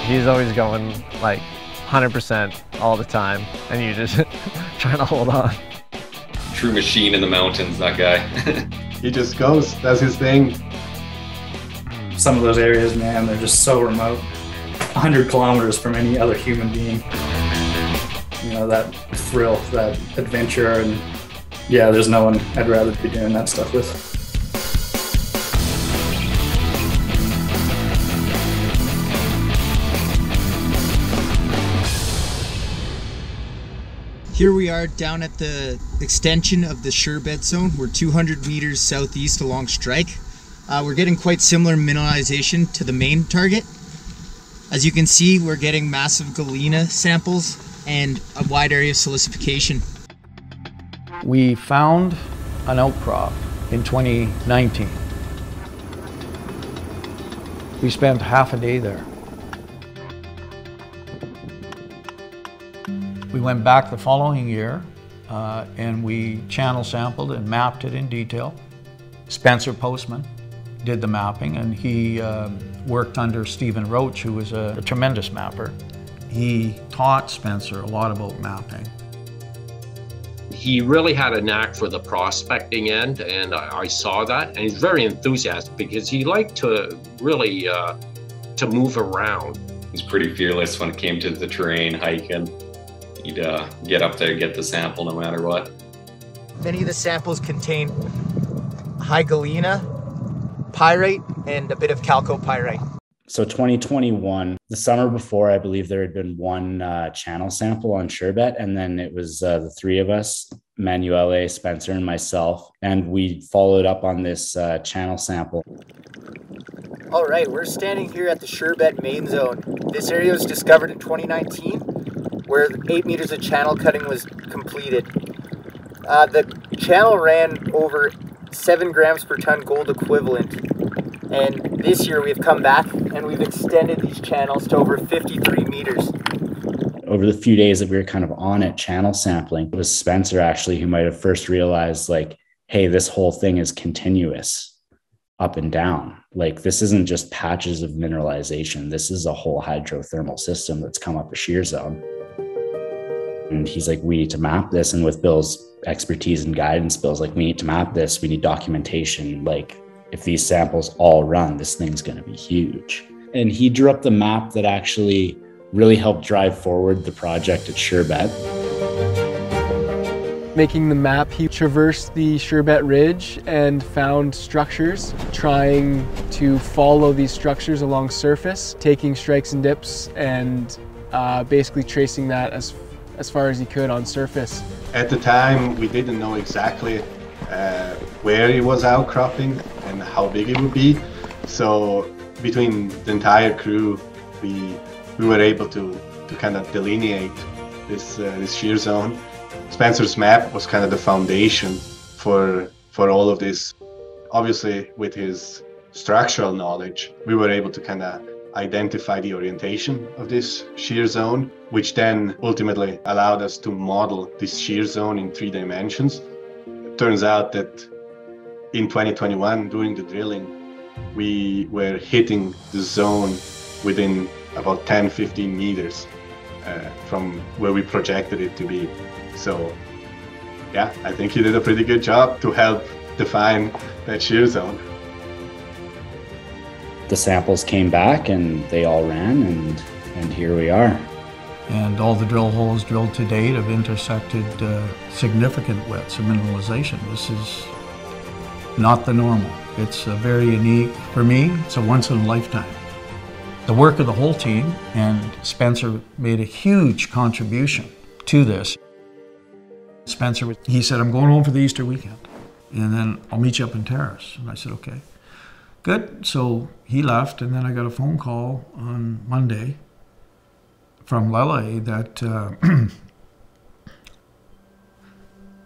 He's always going like 100% all the time, and you just trying to hold on. True machine in the mountains, that guy. He just goes, does his thing. Some of those areas, man, they're just so remote. 100 kilometers from any other human being. You know, that thrill, that adventure, and yeah, there's no one I'd rather be doing that stuff with. Here we are down at the extension of the Surebet Zone. We're 200 meters southeast along strike. We're getting quite similar mineralization to the main target. As you can see, we're getting massive galena samples and a wide area of silicification. We found an outcrop in 2019. We spent half a day there. We went back the following year and we channel sampled and mapped it in detail. Spencer Postman did the mapping, and he worked under Stephen Roach, who was a tremendous mapper. He taught Spencer a lot about mapping. He really had a knack for the prospecting end, and I saw that, and he's very enthusiastic because he liked to really to move around. He was pretty fearless when it came to the terrain, hiking. He'd get up there, get the sample no matter what. Many of the samples contain high galena, pyrite, and a bit of chalcopyrite. So 2021, the summer before, I believe there had been one channel sample on Surebet, and then it was the three of us, Manuele, Spencer, and myself, and we followed up on this channel sample. All right, we're standing here at the Surebet main zone. This area was discovered in 2019, where 8 meters of channel cutting was completed. The channel ran over 7 grams per ton gold equivalent. And this year we've come back and we've extended these channels to over 53 meters. Over the few days that we were kind of on it channel sampling, it was Spencer actually who might have first realized, like, hey, this whole thing is continuous up and down. Like, this isn't just patches of mineralization. This is a whole hydrothermal system that's come up a shear zone. And he's like, we need to map this. And with Bill's expertise and guidance, Bill's like, we need to map this. We need documentation. Like, if these samples all run, this thing's going to be huge. And he drew up the map that actually really helped drive forward the project at Surebet. Making the map, he traversed the Surebet Ridge and found structures, trying to follow these structures along surface, taking strikes and dips, and basically tracing that as far as he could on surface. At the time, we didn't know exactly where it was outcropping and how big it would be. So between the entire crew, we were able to kind of delineate this shear zone. Spencer's map was kind of the foundation for all of this. Obviously, with his structural knowledge, we were able to kind of identify the orientation of this shear zone, which then ultimately allowed us to model this shear zone in 3 dimensions. It turns out that in 2021, during the drilling, we were hitting the zone within about 10-15 meters from where we projected it to be. So yeah, I think he did a pretty good job to help define that shear zone. The samples came back and they all ran, and here we are. And all the drill holes drilled to date have intersected significant widths of mineralization. This is not the normal. It's very unique. For me, it's a once in a lifetime. The work of the whole team, and Spencer made a huge contribution to this. Spencer, he said, I'm going home for the Easter weekend, and then I'll meet you up in Terrace. And I said, okay. Good. So he left, and then I got a phone call on Monday from Lele that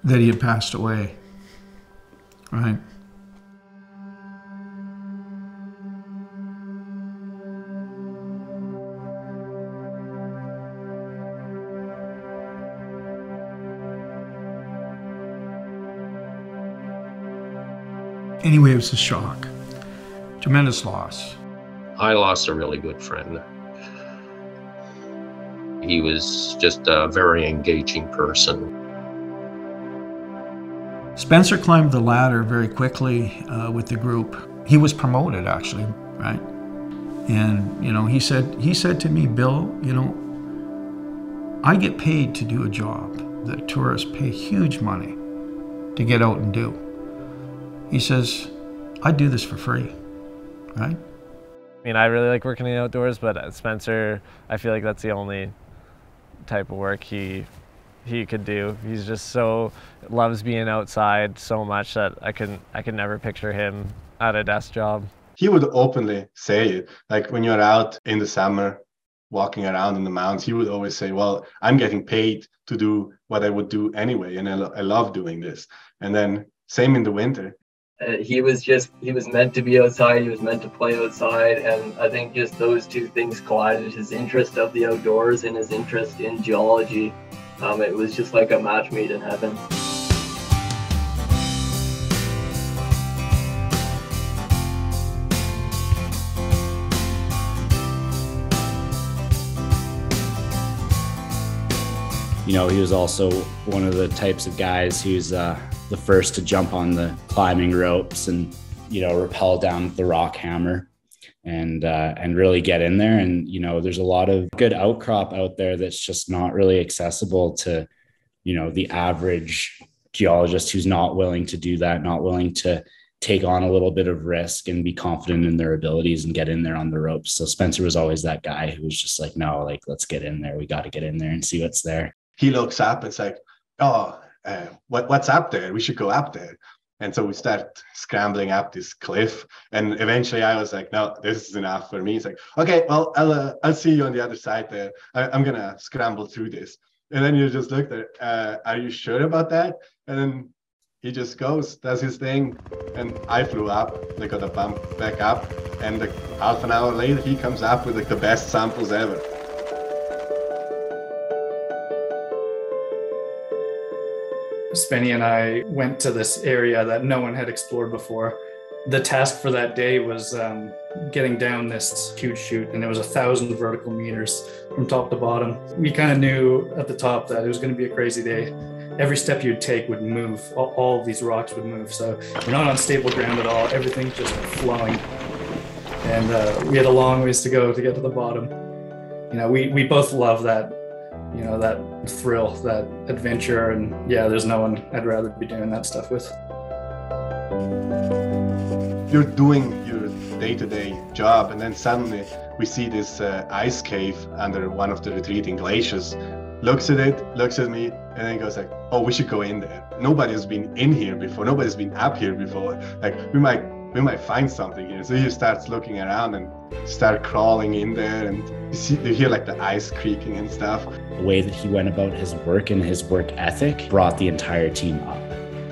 that he had passed away. Right. Anyway, it was a shock. Tremendous loss. I lost a really good friend. He was just a very engaging person. Spencer climbed the ladder very quickly with the group. He was promoted, actually, right? And, you know, he said to me, Bill, you know, I get paid to do a job that tourists pay huge money to get out and do. He says, I do this for free, right? I mean, I really like working in the outdoors, but Spencer, I feel like that's the only type of work he could do. He's just so loves being outside so much that I could never picture him at a desk job. He would openly say it. Like when you're out in the summer, walking around in the mountains, he would always say, well, I'm getting paid to do what I would do anyway, and I love doing this. And then same in the winter. He was meant to be outside, he was meant to play outside, and I think just those two things collided, his interest of the outdoors and his interest in geology. It was just like a match made in heaven. You know, he was also one of the types of guys who's the first to jump on the climbing ropes and, you know, rappel down the rock hammer and really get in there. And, you know, there's a lot of good outcrop out there that's just not really accessible to, you know, the average geologist who's not willing to do that, not willing to take on a little bit of risk and be confident in their abilities and get in there on the ropes. So Spencer was always that guy who was just like, no, like, let's get in there. We got to get in there and see what's there. He looks up and it's like, oh, what's up there? We should go up there. And so we start scrambling up this cliff. And eventually I was like, no, this is enough for me. It's like, okay, well, I'll see you on the other side there. I'm going to scramble through this. And then you just look there, are you sure about that? And then he just goes, does his thing. And I flew up, they got a bump back up. And like half an hour later, he comes up with like the best samples ever. Spenny and I went to this area that no one had explored before. The task for that day was getting down this huge chute, and it was 1,000 vertical meters from top to bottom. We kind of knew at the top that it was going to be a crazy day. Every step you'd take would move. All of these rocks would move. So we're not on stable ground at all. Everything's just flowing. And we had a long ways to go to get to the bottom. You know, we both love that, you know, that thrill, that adventure, and yeah, there's no one I'd rather be doing that stuff with. You're doing your day-to-day job, and then suddenly we see this ice cave under one of the retreating glaciers. Looks at it, looks at me, and then goes like, oh, we should go in there. Nobody's been in here before, nobody's been up here before. Like, we might find something here. So he starts looking around and start crawling in there, and you hear like the ice creaking and stuff. The way that he went about his work and his work ethic brought the entire team up.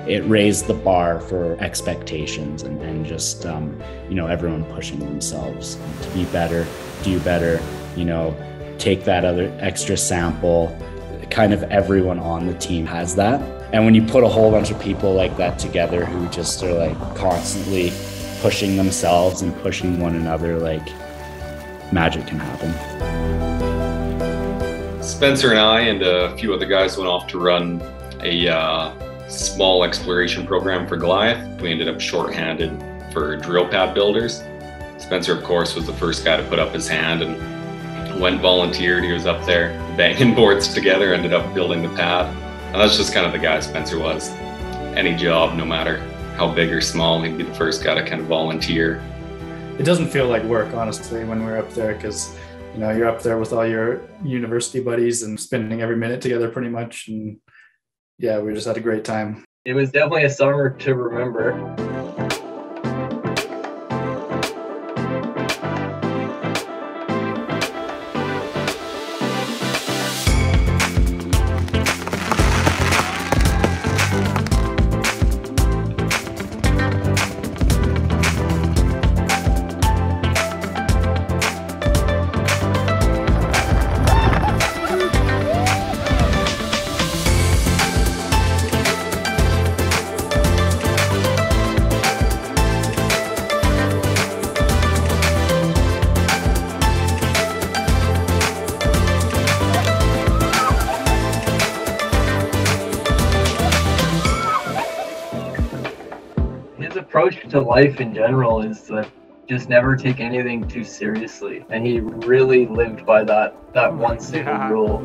It raised the bar for expectations and just, you know, everyone pushing themselves to be better, do better, you know, take that other extra sample. Kind of everyone on the team has that. And when you put a whole bunch of people like that together who just are like constantly pushing themselves and pushing one another, like magic can happen. Spencer and I and a few other guys went off to run a small exploration program for Goliath. We ended up shorthanded for drill pad builders. Spencer, of course, was the first guy to put up his hand and went volunteered. He was up there banging boards together, ended up building the pad. And that's just kind of the guy Spencer was. Any job, no matter how big or small, he'd be the first guy to kind of volunteer. It doesn't feel like work, honestly, when we're up there, because, you know, you're up there with all your university buddies and spending every minute together pretty much. And yeah, we just had a great time. It was definitely a summer to remember. approach to life in general is that just never take anything too seriously, and he really lived by that one single rule.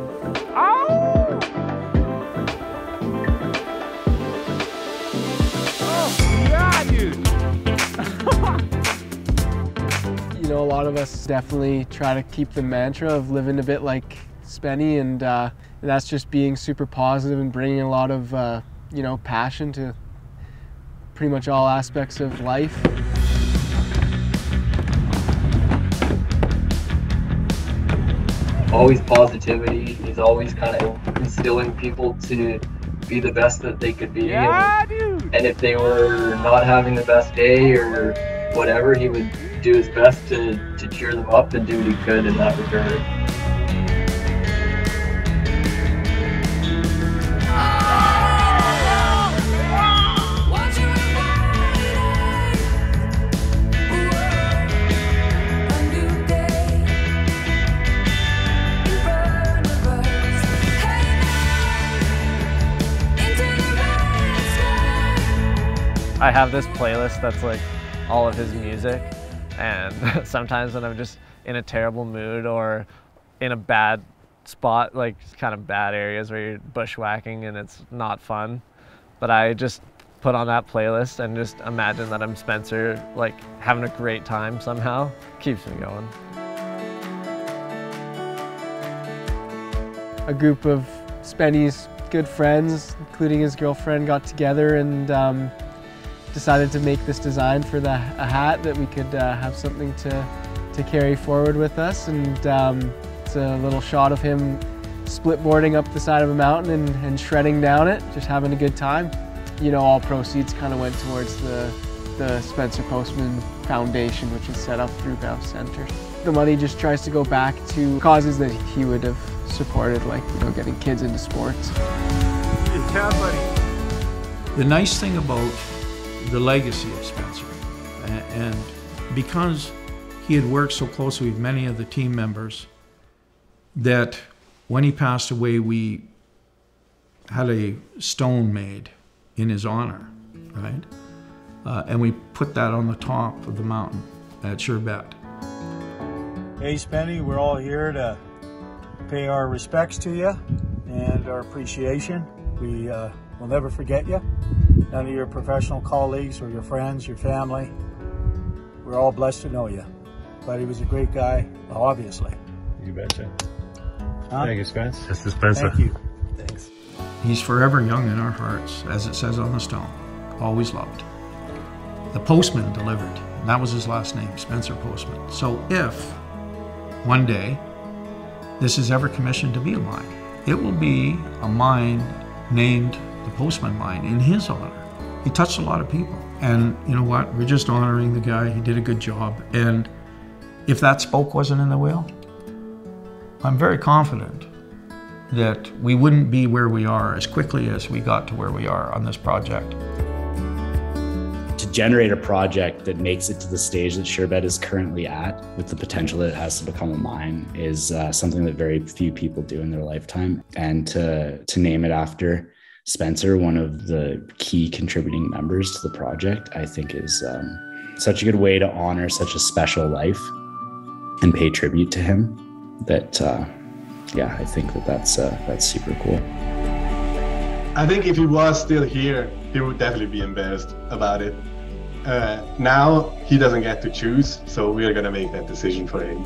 You know, a lot of us definitely try to keep the mantra of living a bit like Spenny, and that's just being super positive and bringing a lot of you know, passion to pretty much all aspects of life. Always positivity. He's always kind of instilling people to be the best that they could be. And if they were not having the best day or whatever, he would do his best to cheer them up and do what he could in that regard. I have this playlist that's like all of his music, and sometimes when I'm just in a terrible mood or in a bad spot, like kind of bad areas where you're bushwhacking and it's not fun, but I just put on that playlist and just imagine that I'm Spencer, like having a great time somehow. Keeps me going. A group of Spenny's good friends, including his girlfriend, got together and decided to make this design for a hat that we could have something to carry forward with us. And it's a little shot of him splitboarding up the side of a mountain and shredding down it, just having a good time. You know, all proceeds kind of went towards the Spencer Postman Foundation, which is set up through Goliath Center. The money just tries to go back to causes that he would have supported, like, you know, getting kids into sports. Yeah, buddy. The nice thing about the legacy of Spencer, and because he had worked so closely with many of the team members, that when he passed away, we had a stone made in his honor, right? And we put that on the top of the mountain at Surebet. Hey Spenny, we're all here to pay our respects to you and our appreciation. We will never forget you. None of your professional colleagues or your friends, your family. We're all blessed to know you. But he was a great guy, obviously. You betcha. Huh? Thank you, Spence. This is Spencer. Thank you. Thanks. He's forever young in our hearts, as it says on the stone, always loved. The Postman Delivered, and that was his last name, Spencer Postman. So if one day this is ever commissioned to be a mine, it will be a mine named the Postman Mine in his honor. He touched a lot of people. And you know what? We're just honoring the guy. He did a good job. And if that spoke wasn't in the will, I'm very confident that we wouldn't be where we are as quickly as we got to where we are on this project. To generate a project that makes it to the stage that Surebet is currently at, with the potential that it has to become a mine, is something that very few people do in their lifetime. And to name it after Spencer, one of the key contributing members to the project, I think is such a good way to honor such a special life and pay tribute to him that, yeah, I think that's super cool. I think if he was still here, he would definitely be embarrassed about it. Now he doesn't get to choose, so we're gonna make that decision for him.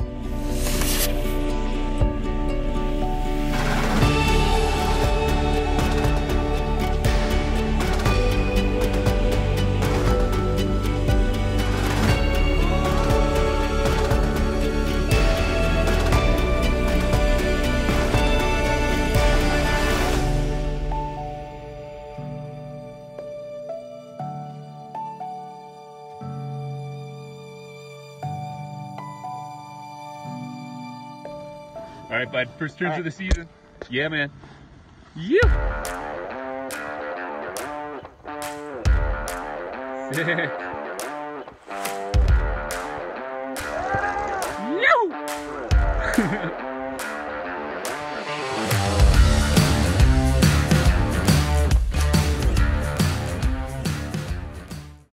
All right, bud. First turns of the season. Yeah, man. Yeah. Sick. Yo.